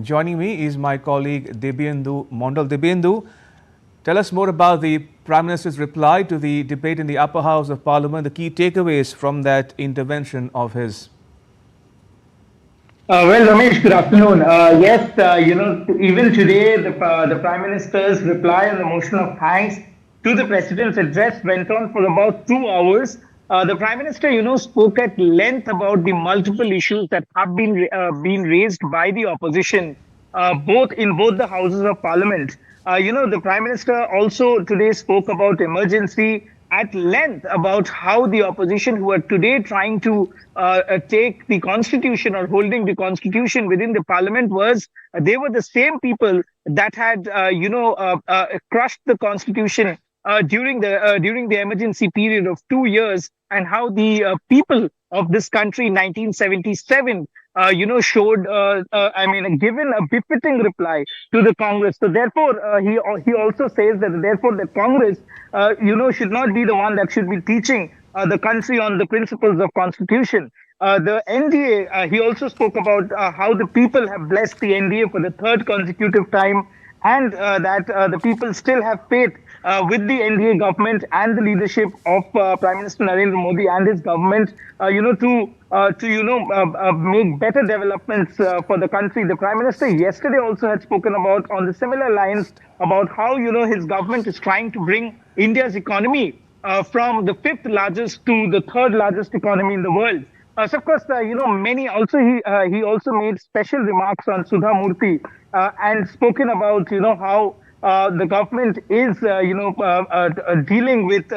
Joining me is my colleague Debyendu Mondal. Debyendu, tell us more about the Prime Minister's reply to the debate in the upper house of Parliament, the key takeaways from that intervention of his. Well, Ramesh, good afternoon. Yes, even today, the Prime Minister's reply on the motion of thanks to the President's address went on for about 2 hours. The Prime Minister, spoke at length about the multiple issues that have been raised by the opposition, both the houses of Parliament. The Prime Minister also today spoke about emergency at length about how the opposition who are today trying to take the constitution or holding the constitution within the parliament they were the same people that had crushed the constitution during the emergency period of 2 years, and how the people of this country in 1977 showed given a befitting reply to the Congress. So therefore he also says that therefore the Congress should not be the one that should be teaching the country on the principles of constitution. The NDA, he also spoke about how the people have blessed the NDA for the third consecutive time, and that the people still have faith with the NDA government and the leadership of Prime Minister Narendra Modi and his government, to make better developments for the country. The Prime Minister yesterday also had spoken about, on the similar lines, about how his government is trying to bring India's economy from the fifth largest to the third largest economy in the world. So of course, many also he also made special remarks on Sudha Murthy and spoken about how the government is dealing with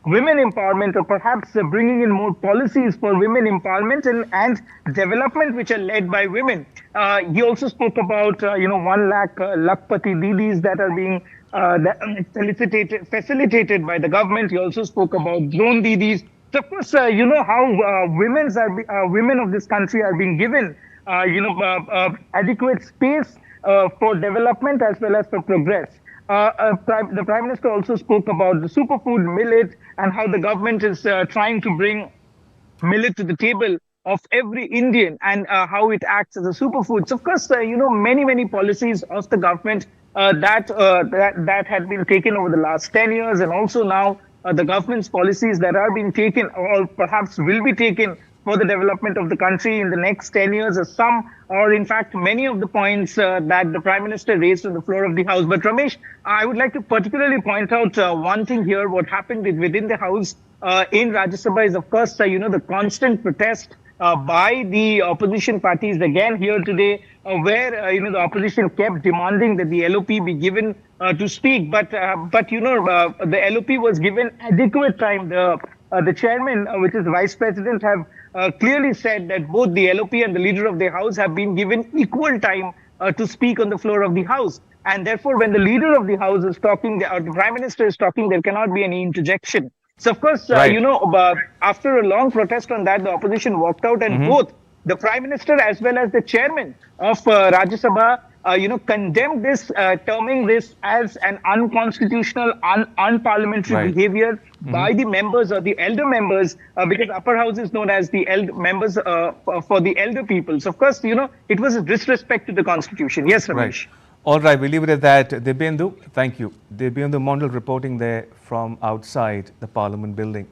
women empowerment, or perhaps bringing in more policies for women empowerment and development which are led by women. He also spoke about 1 lakh Lakpati Didis that are being facilitated by the government. He also spoke about drone Didis. So of course, how women of this country are being given adequate space for development as well as for progress. The Prime Minister also spoke about the superfood millet and how the government is trying to bring millet to the table of every Indian, and how it acts as a superfood. So of course, many policies of the government that had been taken over the last 10 years, and also now the government's policies that are being taken or perhaps will be taken for the development of the country in the next 10 years, or in fact, many of the points that the Prime Minister raised on the floor of the House. But Ramesh, I would like to particularly point out one thing here. What happened within the House in Rajya Sabha is, of course, the constant protest by the opposition parties again here today, where the opposition kept demanding that the LOP be given to speak, but the LOP was given adequate time. The chairman, which is Vice President, have clearly said that both the LOP and the leader of the House have been given equal time to speak on the floor of the House, and therefore when the leader of the House is talking, or the Prime Minister is talking, there cannot be any interjection. So of course, after a long protest on that, the opposition walked out, and both the Prime Minister as well as the chairman of Rajya Sabha, condemned this, terming this as an unconstitutional, unparliamentary behavior by the members or the elder members, because upper house is known as the members for the elder people. So of course, it was a disrespect to the constitution. Yes, Ramesh. Right. All right, we'll leave it at that. Debyendu, thank you. Debyendu Mondal reporting there from outside the Parliament building.